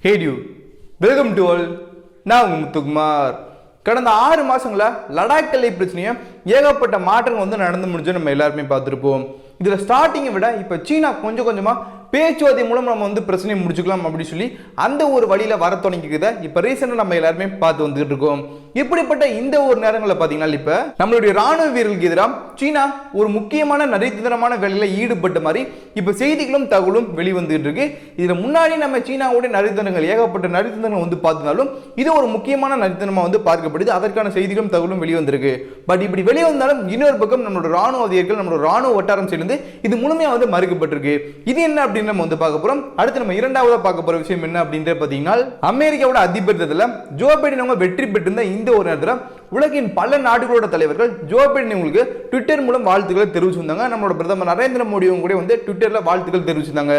Hey dude, welcome to all. நான் உங்க முத்துக்குமார். கடந்த 6 மாசங்களா லடாக் எல்லை பிரச்சனையை ஏகப்பட்ட மாற்றங்கள் வந்து நடந்து முடிஞ்சு நம்ம எல்லாருமே பார்த்துருப்போம். இதில் ஸ்டார்டிங்கை விட இப்போ சீனா கொஞ்சம் கொஞ்சமாக பேச்சுவார்த்தை மூலம் நம்ம வந்து பிரச்சனையை முடிச்சுக்கலாம் அப்படின்னு சொல்லி அந்த ஒரு வழியில் வர தொடங்கிக்கிறத இப்போ ரீசெண்டாக நம்ம எல்லாருமே பார்த்து வந்துட்டு இருக்கோம். இப்படிப்பட்ட இந்த ஒரு நேரங்களில் பார்த்தீங்கன்னா இப்போ நம்மளுடைய ராணுவ வீரர்களுக்கு எதிராக சீனா ஒரு முக்கியமான நரித்தனமான வேலையில் ஈடுபட்ட மாதிரி இப்போ செய்திகளும் தகவலும் வெளிவந்துட்டு இருக்கு. இதில் முன்னாடி நம்ம சீனாவுடைய நரித்தனங்கள் ஏகப்பட்ட நரித்தனங்கள் வந்து பார்த்தாலும் இது ஒரு முக்கியமான நரித்தனமாக வந்து பார்க்கப்படுது. அதற்கான செய்திகளும் தகவலும் வெளிவந்திருக்கு. பட் இப்படி வெளிவந்தாலும் இன்னொரு பக்கம் நம்மளோட ராணுவ அதிகாரிகள் நம்மளோட ராணுவ வட்டாரம் சேர்ந்து இது முழுமையாக வந்து மறுக்கப்பட்டிருக்கு. இது என்ன அப்படின்னு நம்ம வந்து பார்க்க போறோம். அடுத்து நம்ம இரண்டாவதா பார்க்க போற விஷயம் என்ன அப்படின்ற பார்த்தீங்கன்னா அமெரிக்காவோட அதிபர் தேர்தலில் ஜோ பைடன் அவங்க வெற்றி பெற்றிருந்த இந்த ஒரு நேரத்தில் உலகின் பல நாடுகளோட தலைவர்கள் ஜோ பைடன் உங்களுக்கு ட்விட்டர் மூலம் வாழ்த்துக்களை தெரிவிச்சிருந்தாங்க. நம்மளோட பிரதமர் நரேந்திர மோடியும் கூட வந்து ட்விட்டர்ல வாழ்த்துக்கள் தெரிவிச்சிருந்தாங்க.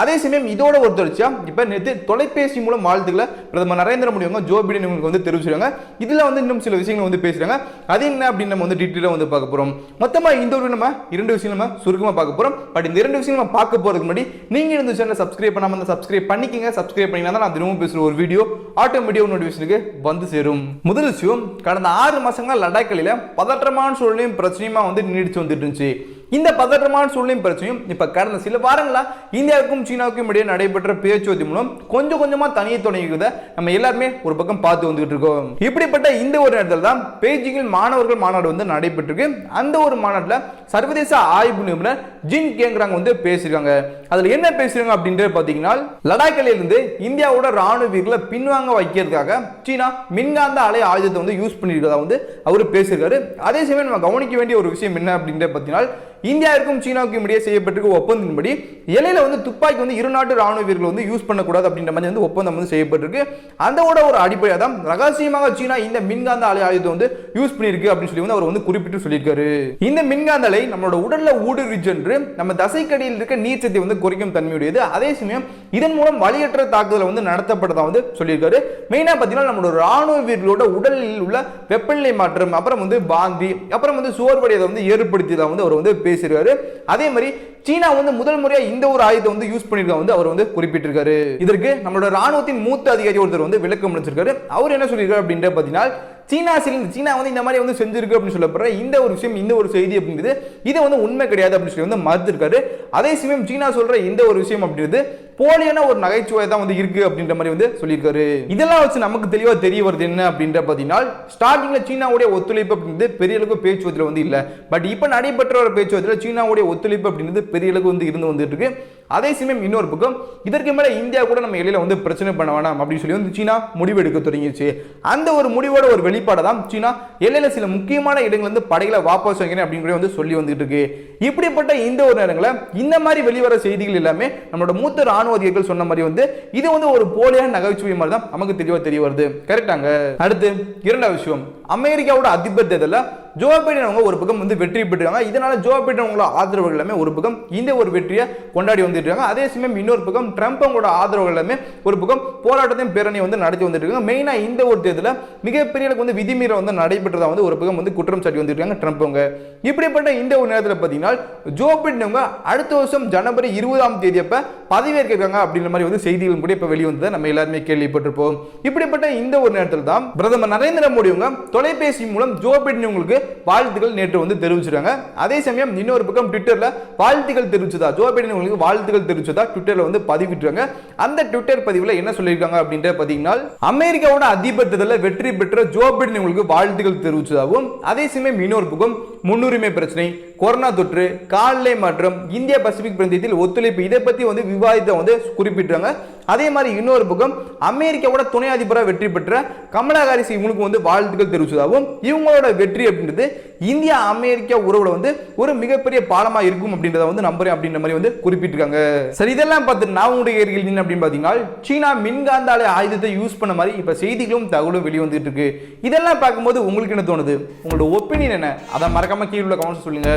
அதே சமயம் இதோட ஒரு தொடர்ச்சியா இப்ப நேற்று தொலைபேசி மூலம் வாழ்த்துக்களை பிரதமர் நரேந்திர மோடி அவங்க ஜோ பைடன் உங்களுக்கு வந்து தெரிவிச்சிருக்காங்க. இதுல வந்து இன்னும் சில விஷயங்கள் வந்து பேசுறாங்க. அது என்ன அப்படின்னு நம்ம வந்து டீட்டெயிலாக வந்து பார்க்க போறோம். மொத்தமா இந்த ஒரு நம்ம 2 விஷயம் நம்ம சுருக்கமா பார்க்க போறோம். பட் இந்த 2 விஷயம் நம்ம பார்க்க போறதுக்கு முன்னாடி நீங்க இந்த சேனலை சப்ஸ்கிரைப் பண்ணாம இருந்தா சப்ஸ்கிரைப் பண்ணிக்கங்க. சப்ஸ்கிரைப் பண்ணினா தான் நான் தினமும் பேசுற ஒரு வீடியோ ஆட்டோமேட்டிக்கா நோட்டிஃபிகேஷனுக்கு வந்து சேரும். முதல் விஷயம், கடந்த 6 மாசங்களா லடாக் எல்லையில பதற்றமான சூழ்நிலையும் பிரச்சனையுமா வந்து நீடிச்சு வந்துட்டு இருந்துச்சு. இந்த பதற்றமான சூழ்நிலையும் பிரச்சனையும் இப்ப கடந்த சில வாரங்களா இந்தியாவுக்கும் சீனாவுக்கும் இடையே நடைபெற்ற பேச்சுவார்த்தை மூலம் கொஞ்சம் கொஞ்சமா தனியே தொடங்கிக்கிறத நம்ம எல்லாருமே ஒரு பக்கம் பார்த்து வந்துட்டு இருக்கோம். இப்படிப்பட்ட இந்த ஒரு நேரத்தில் தான் பெய்ஜிங்கில் மாணவர்கள் மாநாடு வந்து நடைபெற்றிருக்கு. அந்த ஒரு மாநாட்டில் சர்வதேச ஆய்வு நிபுணர் ஜின் கேங்கிறாங்க வந்து பேசியிருக்காங்க. அதுல என்ன பேசுறாங்க அப்படின்றது பாத்தீங்கன்னா லடாக் எல்லையிலிருந்து இந்தியாவோட ராணுவ வீரர்களை பின்வாங்க வைக்கிறதுக்காக சீனா மின்காந்த அலை ஆயுதத்தை வந்து யூஸ் பண்ணிருக்கதா வந்து அவர் பேசியிருக்காரு. அதே சமயம் நம்ம கவனிக்க வேண்டிய ஒரு விஷயம் என்ன அப்படின்றது பாத்தீங்கன்னா இந்தியாவுக்கும் சீனாவுக்கும் இடையே செய்யப்பட்டிருக்க ஒப்பந்தத்தின்படி எல்லையில வந்து துப்பாக்கி வந்து இரு நாட்டு ராணுவ வீரர்கள் வந்து யூஸ் பண்ணக்கூடாது அப்படின்ற மாதிரி வந்து ஒப்பந்தம் வந்து செய்யப்பட்டிருக்கு. அதோட ஒரு அடிப்படையாக தான் ரகசியமாக சீனா இந்த மின்காந்த அலை ஆயுதத்தை வந்து யூஸ் பண்ணிருக்கு அப்படின்னு சொல்லி வந்து அவர் வந்து குறிப்பிட்டு சொல்லியிருக்காரு. இந்த மின்காந்த அலை நம்மளோட உடல்ல ஊடுருவி சென்று நம்ம தசைக்கடியில் இருக்க நீர்ச்சத்தை வந்து குறைக்கும் தன்மையுடையது. அதே சமயம் இதன் மூலம் வலியற்ற தாக்குதலை வந்து நடத்தப்பட்டதா வந்து சொல்லியிருக்காரு. மெயினா பார்த்தீங்கன்னா நம்மளோட ராணுவ வீரர்களோட உடலில் உள்ள வெப்பநிலை மாற்றம், அப்புறம் வந்து பாந்தி, அப்புறம் வந்து சோர்வடையதை வந்து ஏற்படுத்தியதா வந்து அவர் வந்து பேசியிருக்காரு. அதே மாதிரி சீனா வந்து முதல் முறையா இந்த ஒரு ஆயுதத்தை வந்து யூஸ் பண்ணிருக்க வந்து அவர் வந்து குறிப்பிட்டிருக்காரு. இதற்கு நம்மளோட ராணுவத்தின் மூத்த அதிகாரி ஒருத்தர் வந்து விளக்கம் அளிச்சிருக்காரு. அவர் என்ன சொல்லியிருக்காரு அப்படின்ற பார்த்தீங்கன்னா சீனா வந்து இந்த மாதிரி வந்து செஞ்சிருக்கு அப்படின்னு சொல்லப்படுற இந்த ஒரு விஷயம், இந்த ஒரு செய்தி அப்படின்றது இது வந்து உண்மை கிடையாது அப்படின்னு சொல்லி வந்து மறுத்திருக்காரு. அதே சமயம் சீனா சொல்ற இந்த ஒரு விஷயம் அப்படின்றது போலியான ஒரு நகைச்சுவை தான் வந்து இருக்கு அப்படின்ற மாதிரி வந்து சொல்லியிருக்காரு. இதெல்லாம் வச்சு நமக்கு தெளிவா தெரிய வருது என்ன அப்படின்ற பார்த்தீங்கன்னா ஸ்டார்டிங்ல சீனாவுடைய ஒத்துழைப்பு அப்படின்றது பெரிய அளவுக்கு பேச்சுவார்த்தை வந்து இல்லை. பட் இப்போ நடைபெற்ற ஒரு பேச்சுவார்த்தையில் சீனாவுடைய ஒத்துழைப்பு அப்படின்றது பெரிய அளவுக்கு வந்து இருந்து வந்துட்டு இருக்கு. அதே சமயம் இன்னொரு பக்கம் இதற்கு மேல இந்தியா கூட நம்ம எல்லையில வந்து பிரச்சனை பண்ண வேணாம் அப்படின்னு சொல்லி வந்து சீனா முடிவு எடுக்க தொடங்கிடுச்சு. அந்த ஒரு முடிவோட ஒரு வெளிப்பாடு தான் சீனா எல்லையில சில முக்கியமான இடங்கள் வந்து படைகளை வாபஸ் வாங்கினேன் அப்படின்னு வந்து சொல்லி வந்துட்டு இருக்கு. இப்படிப்பட்ட இந்த ஒரு நேரங்களில் இந்த மாதிரி வெளிவர செய்திகள் எல்லாமே நம்மளோட மூத்த ராணுவ அதிகாரிகள் சொன்ன மாதிரி வந்து இது வந்து ஒரு போலியான நகைச்சுவை மாதிரி தான் நமக்கு தெளிவா தெரிய வருது. கரெக்டாங்க. அடுத்து இரண்டாவது விஷயம், அமெரிக்காவோட அதிபர் தேர்தலில் ஜோ பைடன் அவங்க ஒரு பக்கம் வந்து வெற்றி பெற்றிருக்காங்க. இதனால ஜோ பைடன் அவங்களோட ஆதரவுகள் எல்லாமே ஒரு பக்கம் இந்த ஒரு வெற்றியை கொண்டாடி வந்துட்டு இருக்காங்க. அதே சமயம் இன்னொரு பக்கம் ட்ரம்ப் அவங்களோட ஆதரவுகள் எல்லாமே ஒரு பக்கம் போராட்டத்தையும் பேரணியை வந்து நடத்தி வந்துட்டு இருக்காங்க. மெயினா இந்த ஒரு தேர்தலில் மிகப்பெரிய வந்து விதிமீற வந்து நடைபெற்றதா வந்து ஒரு பக்கம் வந்து குற்றம் சாட்டி வந்துட்டு இருக்காங்க ட்ரம்ப் அவங்க. இப்படிப்பட்ட இந்த ஒரு நேரத்தில் பார்த்தீங்கன்னா ஜோ பைடன் அவங்க அடுத்த வருஷம் ஜனவரி 20ஆம் தேதி அப்ப பதவியேற்கிறாங்க அப்படின்ற மாதிரி வந்து செய்திகள் கூட இப்ப வெளிவந்ததை நம்ம எல்லாருமே கேள்விப்பட்டிருப்போம். இப்படிப்பட்ட இந்த ஒரு நேரத்தில் தான் பிரதமர் நரேந்திர மோடி அவங்க தொலைபேசி மூலம் ஜோ பைடன் உங்களுக்கு வாழ்த்துக்கள் நேற்று வந்து தெரிவிச்சிருக்காங்க. அதே சமயம் இன்னொரு பக்கம் ட்விட்டர்ல வாழ்த்துக்கள் தெரிவிச்சதா, ஜோ பைடன் உங்களுக்கு வாழ்த்துக்கள் தெரிவிச்சதா ட்விட்டர்ல வந்து பதிவிட்டாங்க. அந்த ட்விட்டர் பதிவுல என்ன சொல்லியிருக்காங்க அப்படின்ற பாத்தீங்கன்னா அமெரிக்காவோட அதிபர் தேர்தலில் வெற்றி பெற்ற ஜோ பைடன் உங்களுக்கு வாழ்த்துக்கள் தெரிவிச்சதாகவும், அதே சமயம் இன்னொரு பக்கம் முன்னுரிமை பிரச்சனை, கொரோனா தொற்று, காலநிலை மாற்றம், இந்தியா பசிபிக் பிராந்தியத்தில் ஒத்துழைப்பு, இதை பத்தி வந்து விவாதித்த வந்து குறிப்பிட்டாங்க. அதே மாதிரி இன்னொரு பக்கம் அமெரிக்காவோட துணை அதிபராக வெற்றி பெற்ற கமலா ஹாரிஸ் இவங்களுக்கு வந்து வாழ்த்துக்கள் தெரிவிச்சதாகவும், இவங்களோட வெற்றி அப்படின்றது இந்தியா அமெரிக்கா உறவுல வந்து ஒரு மிகப்பெரிய பாலமா இருக்கும் அப்படின்றத வந்து நம்புறேன் அப்படின்ற மாதிரி வந்து குறிப்பிட்டிருக்காங்க. சரி, இதெல்லாம் பார்த்து நான் உங்களுடைய கேள்வி அப்படின்னு பாத்தீங்கன்னா சீனா மின்காந்த அலை ஆயுதத்தை யூஸ் பண்ண மாதிரி இப்ப செய்திகளும் தகவலும் வெளிவந்துட்டு இருக்கு. இதெல்லாம் பார்க்கும்போது உங்களுக்கு என்ன தோணுது? உங்களோட ஒப்பீனியன் என்ன? அதை மறக்காம கீழே உள்ள கமெண்ட்ஸ் சொல்லுங்க.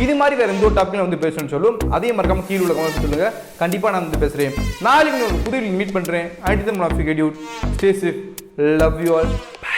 இது மாதிரி வேற எந்த ஒரு டாபிக்ல வந்து பேசணும்னு சொல்லும் அதே மறக்காம கீழே உள்ள கமெண்ட்ஸ் சொல்லுங்க. கண்டிப்பா நான் வந்து பேசுறேன். நாளைக்கு ஒரு புது மீட் பண்றேன். Until then, stay safe. Love you all. Bye.